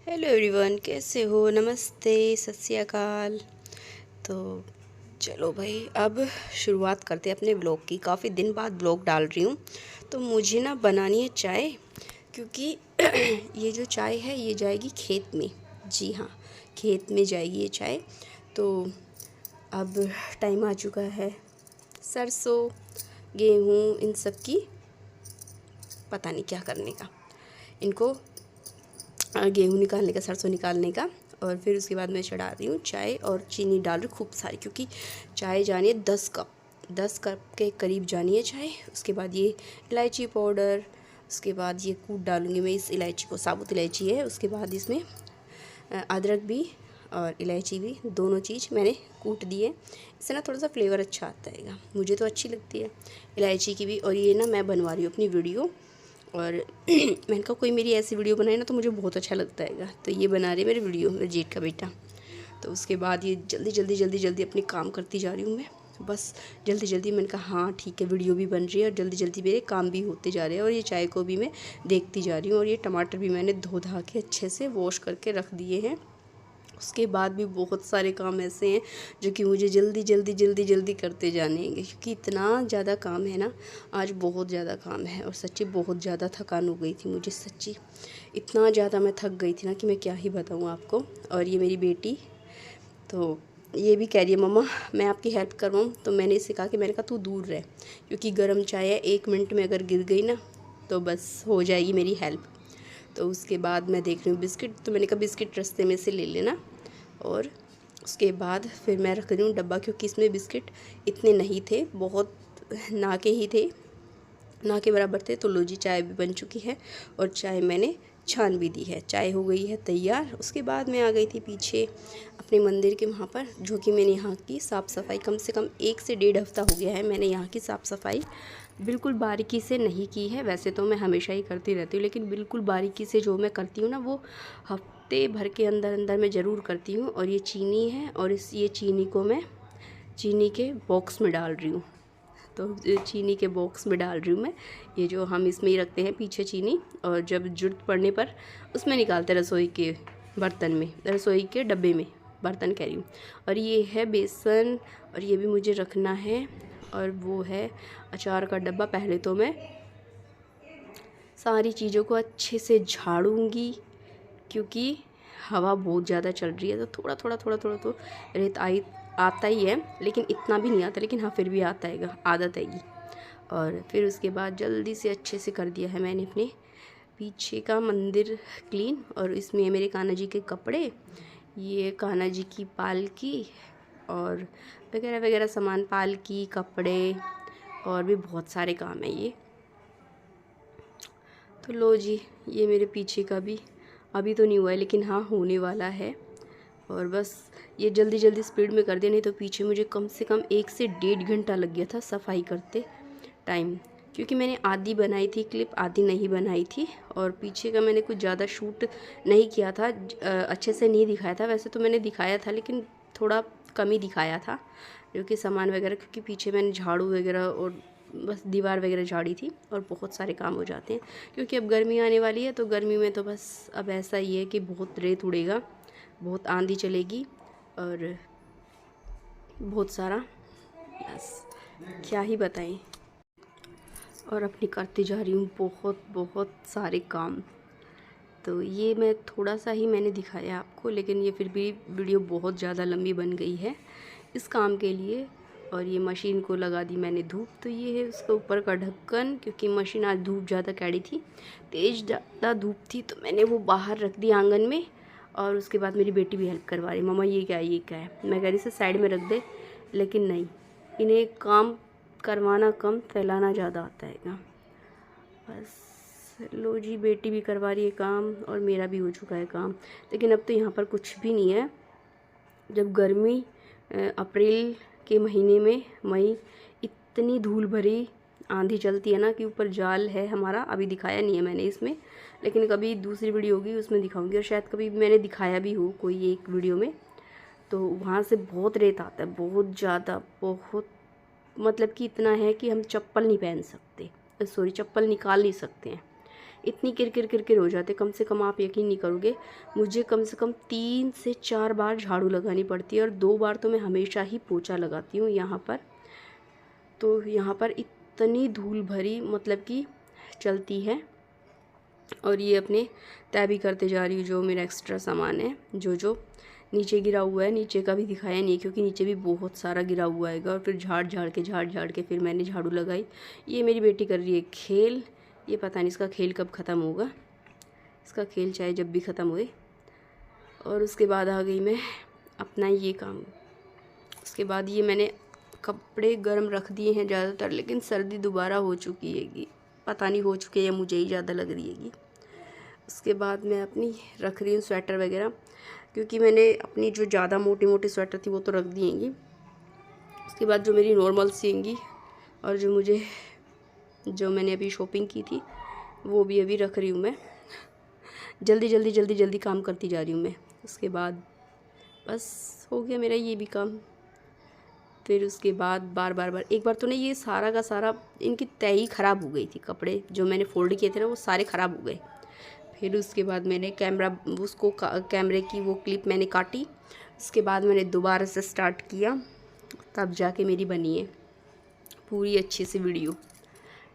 Hello everyone, कैसे हो? नमस्ते, सत श्री अकाल। तो चलो भाई, अब शुरुआत करते हैं अपने ब्लॉग की। काफ़ी दिन बाद ब्लॉग डाल रही हूँ। तो मुझे ना बनानी है चाय, क्योंकि ये जो चाय है ये जाएगी खेत में। जी हाँ, खेत में जाएगी ये चाय। तो अब टाइम आ चुका है सरसों, गेहूँ, इन सब की पता नहीं क्या करने का। इनको गेहूँ निकालने का, सरसों निकालने का। और फिर उसके बाद मैं चढ़ा रही हूँ चाय और चीनी डाल रही हूँ खूब सारी, क्योंकि चाय जानी है 10 कप के करीब जानी है चाय। उसके बाद ये इलायची पाउडर, उसके बाद ये कूट डालूँगी मैं इस इलायची को, साबुत इलायची है। उसके बाद इसमें अदरक भी और इलायची भी, दोनों चीज़ मैंने कूट दी है। इससे ना थोड़ा सा फ्लेवर अच्छा आता है, मुझे तो अच्छी लगती है इलायची की भी। और ये ना मैं बनवा रही हूँ अपनी वीडियो, और मैंने कहा कोई मेरी ऐसी वीडियो बनाए ना तो मुझे बहुत अच्छा लगता है। तो ये बना रही है मेरी वीडियो, मेरे जेठ का बेटा। तो उसके बाद ये जल्दी अपने काम करती जा रही हूँ मैं, बस जल्दी। मैंने कहा हाँ ठीक है, वीडियो भी बन रही है और जल्दी मेरे काम भी होते जा रहे हैं। और ये चाय को भी मैं देखती जा रही हूँ। और ये टमाटर भी मैंने धो धा के अच्छे से वॉश करके रख दिए हैं। उसके बाद भी बहुत सारे काम ऐसे हैं जो कि मुझे जल्दी करते जाने हैं, क्योंकि इतना ज़्यादा काम है ना, आज बहुत ज़्यादा काम है। और सच्ची बहुत ज़्यादा थकान हो गई थी मुझे, सच्ची इतना ज़्यादा मैं थक गई थी ना कि मैं क्या ही बताऊँ आपको। और ये मेरी बेटी तो ये भी कह रही है मम्मा मैं आपकी हेल्प करवाऊँ। तो मैंने इसे कहा कि, मैंने कहा तू दूर रह, क्योंकि गर्म चाय है, 1 मिनट में अगर गिर गई ना तो बस हो जाएगी मेरी हेल्प। तो उसके बाद मैं देख रही हूँ बिस्किट, तो मैंने कहा बिस्किट रास्ते में से ले लेना। और उसके बाद फिर मैं रख रही हूँ डब्बा, क्योंकि इसमें बिस्किट इतने नहीं थे, बहुत ना के ही थे, ना के बराबर थे। तो लो जी, चाय भी बन चुकी है और चाय मैंने छान भी दी है, चाय हो गई है तैयार। उसके बाद मैं आ गई थी पीछे अपने मंदिर के वहाँ पर, जो कि मैंने यहाँ की साफ़ सफाई कम से कम 1 से 1.5 हफ्ता हो गया है मैंने यहाँ की साफ़ सफाई बिल्कुल बारीकी से नहीं की है। वैसे तो मैं हमेशा ही करती रहती हूँ, लेकिन बिल्कुल बारीकी से जो मैं करती हूँ ना, वो हफ्ते भर के अंदर मैं ज़रूर करती हूँ। और ये चीनी है, और ये चीनी को मैं चीनी के बॉक्स में डाल रही हूँ। तो चीनी के बॉक्स में डाल रही हूँ मैं, ये जो हम इसमें ही रखते हैं पीछे चीनी, और जब ज़रूरत पड़ने पर उसमें निकालते हैं रसोई के बर्तन में, रसोई के डब्बे में, बर्तन कह रही हूँ। और ये है बेसन, और ये भी मुझे रखना है। और वो है अचार का डब्बा। पहले तो मैं सारी चीज़ों को अच्छे से झाड़ूंगी, क्योंकि हवा बहुत ज़्यादा चल रही है। तो थोड़ा तो रेत आई आता ही है, लेकिन इतना भी नहीं आता, लेकिन हाँ फिर भी आता है, आदत आएगी। और फिर उसके बाद जल्दी से अच्छे से कर दिया है मैंने अपने पीछे का मंदिर क्लीन। और इसमें मेरे कान्हा जी के कपड़े, ये कान्हा जी की पालकी, और वगैरह सामान, पालकी, कपड़े, और भी बहुत सारे काम है ये। तो लो जी, ये मेरे पीछे का भी अभी तो नहीं हुआ है, लेकिन हाँ होने वाला है। और बस ये जल्दी स्पीड में कर दिया, नहीं तो पीछे मुझे कम से कम 1 से 1.5 घंटा लग गया था सफाई करते टाइम, क्योंकि मैंने आधी बनाई थी क्लिप, आधी नहीं बनाई थी। और पीछे का मैंने कुछ ज़्यादा शूट नहीं किया था, अच्छे से नहीं दिखाया था। वैसे तो मैंने दिखाया था, लेकिन थोड़ा कम ही दिखाया था, जो कि सामान वगैरह, क्योंकि पीछे मैंने झाड़ू वगैरह और बस दीवार वगैरह झाड़ी थी। और बहुत सारे काम हो जाते हैं, क्योंकि अब गर्मी आने वाली है। तो गर्मी में तो बस अब ऐसा ही है कि बहुत रेत उड़ेगा, बहुत आंधी चलेगी, और बहुत सारा, बस क्या ही बताएं। और अपनी करती जा रही हूँ बहुत सारे काम। तो ये मैं थोड़ा सा ही मैंने दिखाया आपको, लेकिन ये फिर भी वीडियो बहुत ज़्यादा लंबी बन गई है इस काम के लिए। और ये मशीन को लगा दी मैंने धूप। तो ये है उसके ऊपर का ढक्कन, क्योंकि मशीन आज धूप ज़्यादा कैडी थी, तेज़ ज़्यादा धूप थी, तो मैंने वो बाहर रख दी आंगन में। और उसके बाद मेरी बेटी भी हेल्प करवा रही, मम्मा ये क्या है। मैं कह रही से साइड में रख दे, लेकिन नहीं, इन्हें काम करवाना कम, फैलाना ज़्यादा आता है। बस लो जी, बेटी भी करवा रही है काम, और मेरा भी हो चुका है काम। लेकिन अब तो यहाँ पर कुछ भी नहीं है। जब गर्मी अप्रैल के महीने में, मई, इतनी धूल भरी आंधी चलती है ना, कि ऊपर जाल है हमारा, अभी दिखाया नहीं है मैंने इसमें, लेकिन कभी दूसरी वीडियो होगी उसमें दिखाऊंगी। और शायद कभी मैंने दिखाया भी हो कोई एक वीडियो में। तो वहाँ से बहुत रेत आता है, बहुत ज़्यादा, बहुत, मतलब कि इतना है कि हम चप्पल नहीं पहन सकते, सॉरी चप्पल निकाल नहीं सकते हैं, इतनी किरकिर किरकिर हो जाते, कम से कम आप यकीन नहीं करोगे, मुझे कम से कम 3 से 4 बार झाड़ू लगानी पड़ती है और 2 बार तो मैं हमेशा ही पोछा लगाती हूँ यहाँ पर। तो यहाँ पर इतनी धूल भरी मतलब कि चलती है। और ये अपने तय भी करते जा रही हूँ जो मेरा एक्स्ट्रा सामान है, जो नीचे गिरा हुआ है। नीचे का भी दिखाया नहीं क्योंकि नीचे भी बहुत सारा गिरा हुआ है। और फिर झाड़ के फिर मैंने झाड़ू लगाई। ये मेरी बेटी कर रही है खेल, ये पता नहीं इसका खेल कब ख़त्म होगा, इसका खेल चाहे जब भी ख़त्म होए। और उसके बाद आ गई मैं अपना ये काम। उसके बाद ये मैंने कपड़े गर्म रख दिए हैं ज़्यादातर, लेकिन सर्दी दोबारा हो चुकी हैगी, पता नहीं हो चुकी है या मुझे ही ज़्यादा लग रही हैगी। उसके बाद मैं अपनी रख रही हूँ स्वेटर वगैरह, क्योंकि मैंने अपनी जो ज़्यादा मोटी मोटी स्वेटर थी वो तो रख दी हैंगी। उसके बाद जो मेरी नॉर्मल सीएंगी और जो मैंने अभी शॉपिंग की थी वो भी अभी रख रही हूँ मैं। जल्दी काम करती जा रही हूँ मैं। उसके बाद बस हो गया मेरा ये भी काम। फिर उसके बाद बार एक बार तो नहीं, ये सारा का सारा इनकी तय ही ख़राब हो गई थी। कपड़े जो मैंने फ़ोल्ड किए थे ना वो सारे ख़राब हो गए। फिर उसके बाद मैंने कैमरे की वो क्लिप मैंने काटी। उसके बाद मैंने दोबारा से स्टार्ट किया, तब जाके मेरी बनी है पूरी अच्छी सी वीडियो।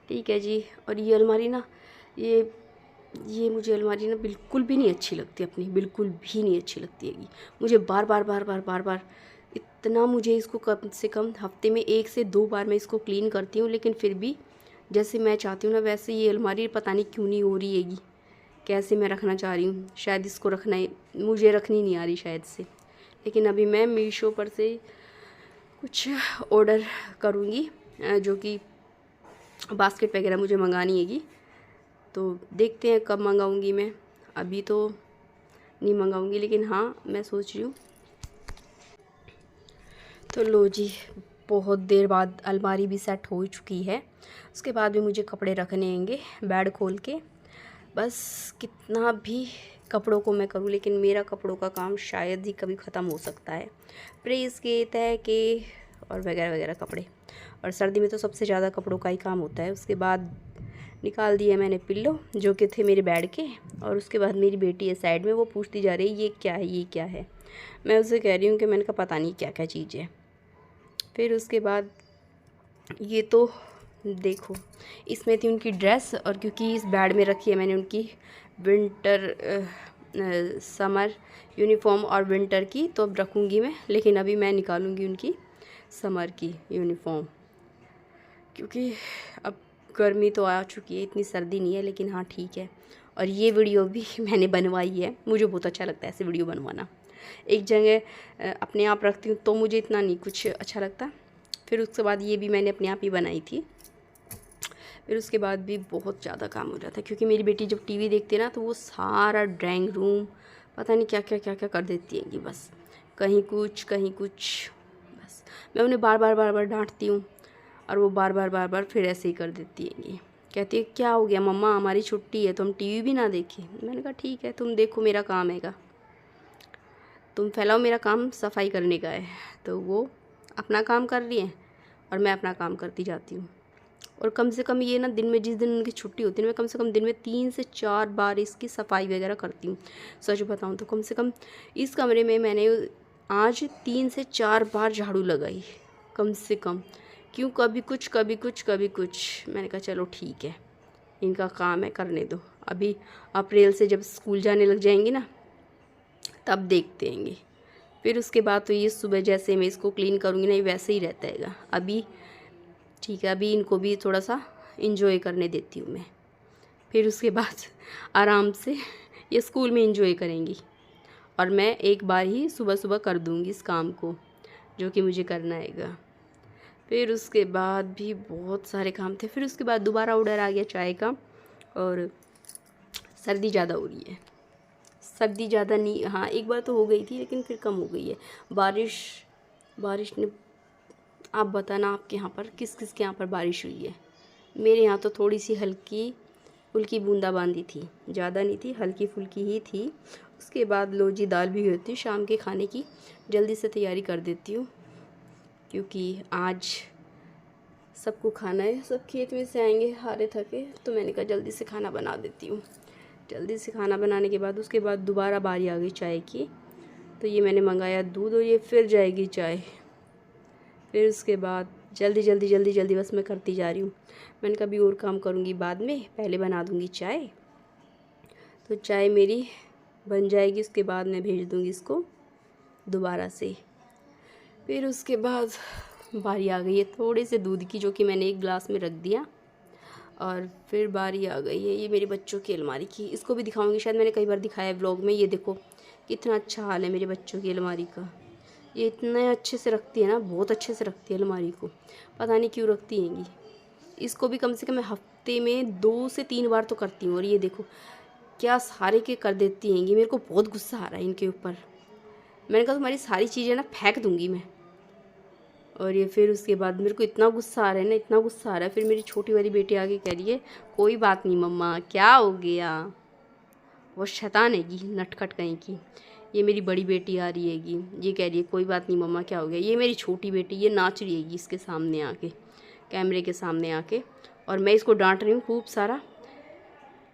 ठीक है जी। और ये अलमारी ना, ये मुझे अलमारी ना बिल्कुल भी नहीं अच्छी लगती अपनी, बिल्कुल भी नहीं अच्छी लगती हैगी मुझे। बार इतना मुझे इसको कम से कम हफ्ते में 1 से 2 बार मैं इसको क्लीन करती हूँ, लेकिन फिर भी जैसे मैं चाहती हूँ ना वैसे ये अलमारी पता नहीं क्यों नहीं हो रही हैगी। कैसे मैं रखना चाह रही हूँ, शायद इसको मुझे रखनी नहीं आ रही शायद से। लेकिन अभी मैं मीशो पर से कुछ ऑर्डर करूँगी, जो कि बास्केट वगैरह मुझे मंगानी हैगी। तो देखते हैं कब मंगाऊँगी मैं, अभी तो नहीं मंगाऊँगी, लेकिन हाँ मैं सोच रही हूँ। तो लो जी, बहुत देर बाद अलमारी भी सेट हो चुकी है। उसके बाद भी मुझे कपड़े रखने होंगे बेड खोल के। बस कितना भी कपड़ों को मैं करूँ, लेकिन मेरा कपड़ों का काम शायद ही कभी ख़त्म हो सकता है। प्रेस के, तह के और वगैरह वगैरह कपड़े। और सर्दी में तो सबसे ज़्यादा कपड़ों का ही काम होता है। उसके बाद निकाल दिए मैंने पिल्लो जो कि थे मेरे बेड के। और उसके बाद मेरी बेटी है साइड में, वो पूछती जा रही है ये क्या है, ये क्या है। मैं उससे कह रही हूँ कि मैंने कहा पता नहीं क्या क्या चीज़ है। फिर उसके बाद ये तो देखो, इसमें थी उनकी ड्रेस, और क्योंकि इस बेड में रखी है मैंने उनकी समर यूनिफॉर्म और विंटर की, तो अब रखूँगी मैं। लेकिन अभी मैं निकालूँगी उनकी समर की यूनिफॉर्म, क्योंकि अब गर्मी तो आ चुकी है, इतनी सर्दी नहीं है। लेकिन हाँ ठीक है। और ये वीडियो भी मैंने बनवाई है, मुझे बहुत अच्छा लगता है ऐसे वीडियो बनवाना। एक जगह अपने आप रखती हूँ तो मुझे इतना नहीं कुछ अच्छा लगता। फिर उसके बाद ये भी मैंने अपने आप ही बनाई थी। फिर उसके बाद भी बहुत ज़्यादा काम हो जाता है, क्योंकि मेरी बेटी जब टीवी देखती है ना तो वो सारा ड्राइंग रूम पता नहीं क्या क्या कर देती है। बस कहीं कुछ बस मैं उन्हें बार बार डांटती हूँ और वो बार बार फिर ऐसे ही कर देती है। कहती है क्या हो गया मम्मा, हमारी छुट्टी है तो हम टीवी भी ना देखें। मैंने कहा ठीक है, तुम देखो, मेरा काम हैगा, तुम फैलाओ, मेरा काम सफाई करने का है। तो वो अपना काम कर रही हैं और मैं अपना काम करती जाती हूँ। और कम से कम ये ना दिन में, जिस दिन उनकी छुट्टी होती है, मैं कम से कम दिन में 3 से 4 बार इसकी सफाई वगैरह करती हूँ। सच बताऊँ तो कम से कम इस कमरे में मैंने आज 3 से 4 बार झाड़ू लगाई कम से कम। क्यों, कभी कुछ। मैंने कहा चलो ठीक है, इनका काम है, करने दो। अभी अप्रैल से जब स्कूल जाने लग जाएंगे ना तब देखते हैंगे। फिर उसके बाद तो ये सुबह जैसे मैं इसको क्लीन करूँगी ना वैसे ही रहता हैगा। अभी ठीक है, अभी इनको भी थोड़ा सा इंजॉय करने देती हूँ मैं। फिर उसके बाद आराम से ये स्कूल में इंजॉय करेंगी और मैं एक बार ही सुबह कर दूँगी इस काम को जो कि मुझे करना हैगा। फिर उसके बाद भी बहुत सारे काम थे। फिर उसके बाद दोबारा ऑर्डर आ गया चाय का। और सर्दी ज़्यादा हो रही है, सर्दी ज़्यादा नहीं, हाँ एक बार तो हो गई थी लेकिन फिर कम हो गई है। बारिश ने, आप बताना आपके यहाँ पर किस के यहाँ पर बारिश हुई है। मेरे यहाँ तो थोड़ी सी हल्की फुल्की बूंदाबांदी थी, ज़्यादा नहीं थी, हल्की फुल्की ही थी। उसके बाद लो जी, दाल भी होती है शाम के खाने की, जल्दी से तैयारी कर देती हूँ क्योंकि आज सबको खाना है, सब खेत में से आएंगे हारे थके, तो मैंने कहा जल्दी से खाना बना देती हूँ। जल्दी से खाना बनाने के बाद उसके बाद दोबारा बारी आ गई चाय की, तो ये मैंने मंगाया दूध और ये फिर जाएगी चाय। फिर उसके बाद जल्दी जल्दी जल्दी जल्दी बस मैं करती जा रही हूँ। मैंने कभी और काम करूँगी बाद में, पहले बना दूँगी चाय। तो चाय मेरी बन जाएगी, उसके बाद मैं भेज दूँगी इसको दोबारा से। फिर उसके बाद बारी आ गई है थोड़े से दूध की, जो कि मैंने एक गिलास में रख दिया। और फिर बारी आ गई है ये मेरे बच्चों की अलमारी की, इसको भी दिखाऊंगी, शायद मैंने कई बार दिखाया है व्लॉग में। ये देखो कितना अच्छा हाल है मेरे बच्चों की अलमारी का। ये इतने अच्छे से रखती है ना, बहुत अच्छे से रखती है अलमारी को, पता नहीं क्यों रखती हैंगी। इसको भी कम से कम मैं हफ्ते में 2 से 3 बार तो करती हूँ। और ये देखो क्या सारे के कर देती हैंगी। मेरे को बहुत गुस्सा आ रहा है इनके ऊपर। मैंने कहा तुम्हारी सारी चीज़ें ना फेंक दूँगी मैं। और ये फिर उसके बाद मेरे को इतना गुस्सा आ रहा है ना, इतना गुस्सा आ रहा है। फिर मेरी छोटी वाली बेटी आके कह रही है कोई बात नहीं मम्मा, क्या हो गया। वो शैतान हैगी, नटखट कहीं की। ये मेरी बड़ी बेटी आ रही हैगी, ये कह रही है कोई बात नहीं मम्मा, क्या हो गया। ये मेरी छोटी बेटी, ये नाच रही हैगी इसके सामने आके, कैमरे के सामने आके। और मैं इसको डांट रही हूँ खूब सारा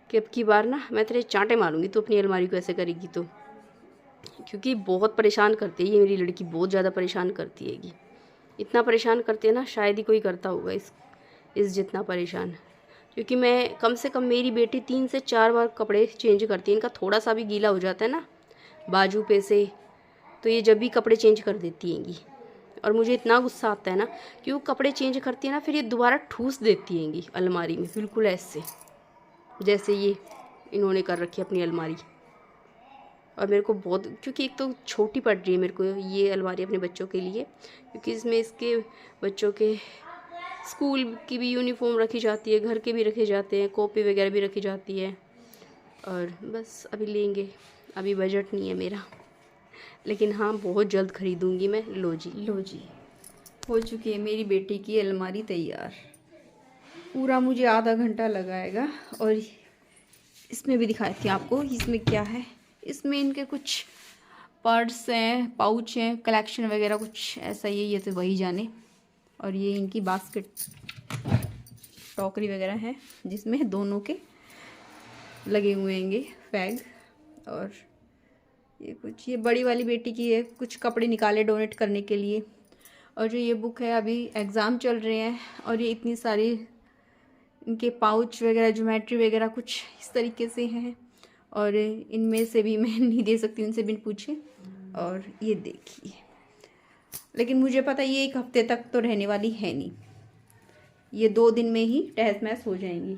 कि अब की बार ना मैं तेरे चांटे मारूंगी तो अपनी अलमारी को ऐसे करेगी तो। क्योंकि बहुत परेशान करती है ये मेरी लड़की, बहुत ज़्यादा परेशान करती हैगी। इतना परेशान करते हैं ना, शायद ही कोई करता होगा इस जितना परेशान। क्योंकि मैं कम से कम, मेरी बेटी 3 से 4 बार कपड़े चेंज करती है। इनका थोड़ा सा भी गीला हो जाता है ना बाजू पे से, तो ये जब भी कपड़े चेंज कर देती हैंगी। और मुझे इतना गुस्सा आता है ना कि वो कपड़े चेंज करती है ना, फिर ये दोबारा ठूस देती हैंगी अलमारी में, बिल्कुल ऐसे जैसे ये इन्होंने कर रखी है अपनी अलमारी। और मेरे को बहुत, क्योंकि एक तो छोटी पड़ रही है मेरे को ये अलमारी अपने बच्चों के लिए, क्योंकि इसमें इसके बच्चों के स्कूल की भी यूनिफॉर्म रखी जाती है, घर के भी रखे जाते हैं, कॉपी वगैरह भी रखी जाती है। और बस अभी लेंगे, अभी बजट नहीं है मेरा, लेकिन हाँ बहुत जल्द ख़रीदूँगी मैं। लो जी हो चुकी है मेरी बेटी की अलमारी तैयार। पूरा मुझे आधा घंटा लगाएगा। और इसमें भी दिखाती हूँ आपको इसमें क्या है। इसमें इनके कुछ पर्स हैं, पाउच हैं, कलेक्शन वगैरह कुछ ऐसा ही है, ये तो वही जाने। और ये इनकी बास्केट, टोकरी वगैरह है जिसमें दोनों के लगे हुए हैंगे बैग। और ये कुछ, ये बड़ी वाली बेटी की है, कुछ कपड़े निकाले डोनेट करने के लिए। और जो ये बुक है, अभी एग्ज़ाम चल रहे हैं। और ये इतनी सारी इनके पाउच वगैरह, ज्योमेट्री वगैरह कुछ इस तरीके से हैं। और इनमें से भी मैं नहीं दे सकती उनसे बिन पूछे। और ये देखिए, लेकिन मुझे पता है ये 1 हफ्ते तक तो रहने वाली है नहीं, ये 2 दिन में ही तहस महस हो जाएंगी।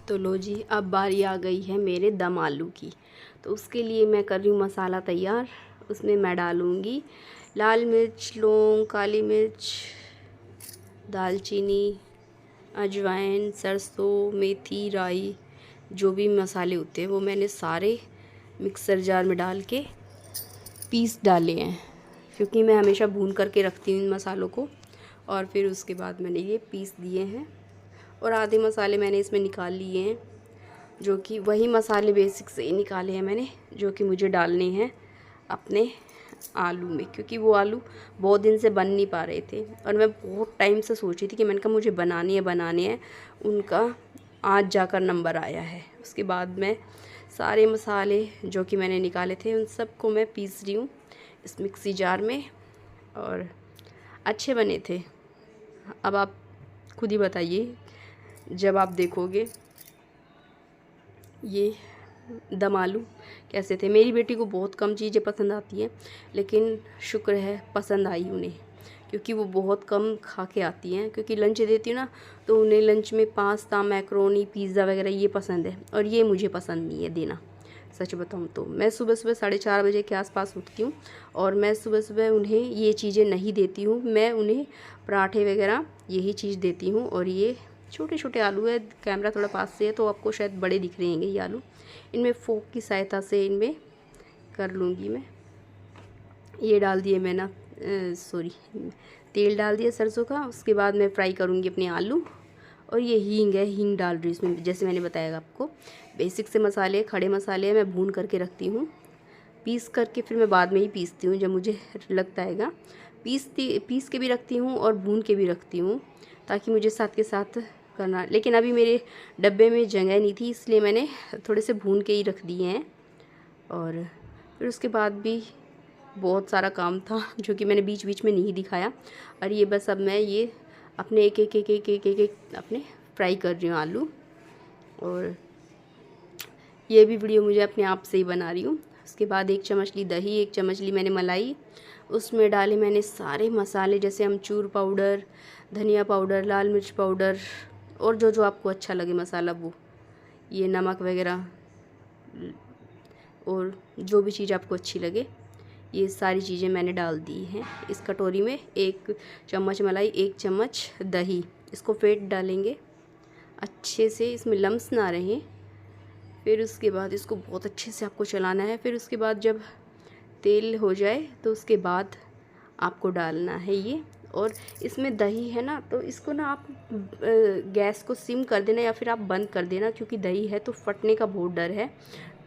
तो लो जी, अब बारी आ गई है मेरे दम आलू की। तो उसके लिए मैं कर रही हूँ मसाला तैयार। उसमें मैं डालूँगी लाल मिर्च, लौंग, काली मिर्च, दालचीनी, अजवाइन, सरसों, मेथी, राई, जो भी मसाले होते हैं वो मैंने सारे मिक्सर जार में डाल के पीस डाले हैं। क्योंकि मैं हमेशा भून करके रखती हूँ इन मसालों को। और फिर उसके बाद मैंने ये पीस दिए हैं। और आधे मसाले मैंने इसमें निकाल लिए हैं, जो कि वही मसाले बेसिक से ही निकाले हैं मैंने, जो कि मुझे डालने हैं अपने आलू में। क्योंकि वो आलू बहुत दिन से बन नहीं पा रहे थे और मैं बहुत टाइम से सोच रही थी कि मैंने कहा मुझे बनाने हैं। उनका आज जाकर नंबर आया है। उसके बाद मैं सारे मसाले जो कि मैंने निकाले थे उन सबको मैं पीस रही हूँ इस मिक्सी जार में। और अच्छे बने थे। अब आप खुद ही बताइए जब आप देखोगे ये दम आलू कैसे थे। मेरी बेटी को बहुत कम चीज़ें पसंद आती हैं, लेकिन शुक्र है पसंद आई उन्हें, क्योंकि वो बहुत कम खा के आती हैं। क्योंकि लंच देती हूँ ना, तो उन्हें लंच में पास्ता, मैक्रोनी, पिज़्ज़ा वगैरह ये पसंद है, और ये मुझे पसंद नहीं है देना। सच बताऊँ तो मैं सुबह 4:30 बजे के आसपास उठती हूँ और मैं सुबह उन्हें ये चीज़ें नहीं देती हूँ। मैं उन्हें पराठे वगैरह यही चीज़ देती हूँ। और ये छोटे छोटे आलू है, कैमरा थोड़ा पास से है तो आपको शायद बड़े दिख रहे होंगे ये आलू। इनमें फोक की सहायता से इनमें कर लूँगी मैं। ये डाल दिए मैं ना, तेल डाल दिया सरसों का। उसके बाद मैं फ्राई करूँगी अपने आलू। और ये हींग है, हींग डाल रही हूँ इसमें, जैसे मैंने बताया आपको। बेसिक से मसाले, खड़े मसाले मैं भून करके रखती हूँ, पीस करके फिर मैं बाद में ही पीसती हूँ जब मुझे लगता हैगा। पीस के भी रखती हूँ और भून के भी रखती हूँ, ताकि मुझे साथ के साथ करना। लेकिन अभी मेरे डब्बे में जगह नहीं थी, इसलिए मैंने थोड़े से भून के ही रख दिए हैं। और फिर उसके बाद भी बहुत सारा काम था जो कि मैंने बीच बीच में नहीं दिखाया। और ये बस अब मैं ये अपने एक अपने फ्राई कर रही हूँ आलू। और ये भी वीडियो मुझे अपने आप से ही बना रही हूँ। उसके बाद 1 चम्मच ली दही, 1 चम्मच ली मैंने मलाई। उसमें डाले मैंने सारे मसाले, जैसे अमचूर पाउडर, धनिया पाउडर, लाल मिर्च पाउडर और जो जो आपको अच्छा लगे मसाला, वो ये नमक वगैरह और जो भी चीज़ आपको अच्छी लगे, ये सारी चीज़ें मैंने डाल दी हैं इस कटोरी में। 1 चम्मच मलाई, 1 चम्मच दही, इसको फेंट डालेंगे अच्छे से, इसमें लम्स ना रहें। फिर उसके बाद इसको बहुत अच्छे से आपको चलाना है। फिर उसके बाद जब तेल हो जाए तो उसके बाद आपको डालना है ये। और इसमें दही है ना, तो इसको ना आप गैस को सिम कर देना या फिर आप बंद कर देना, क्योंकि दही है तो फटने का बहुत डर है।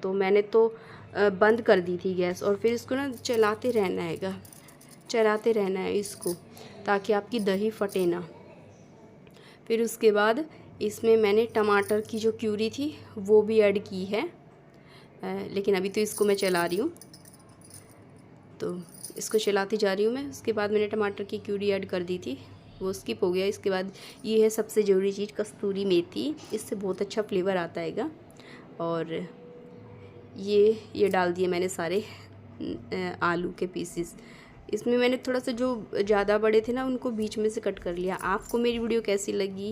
तो मैंने तो बंद कर दी थी गैस। और फिर इसको ना चलाते रहना है इसको, ताकि आपकी दही फटे ना। फिर उसके बाद इसमें मैंने टमाटर की जो प्यूरी थी वो भी ऐड की है, लेकिन अभी तो इसको मैं चला रही हूँ, तो इसको चलाती जा रही हूँ मैं। उसके बाद मैंने टमाटर की प्यूरी ऐड कर दी थी, वो स्किप हो गया। इसके बाद ये है सबसे ज़रूरी चीज़, कस्तूरी मेथी, इससे बहुत अच्छा फ्लेवर आता है। और ये डाल दिए मैंने सारे आलू के पीसेस। इसमें मैंने थोड़ा सा जो ज़्यादा बड़े थे ना, उनको बीच में से कट कर लिया। आपको मेरी वीडियो कैसी लगी?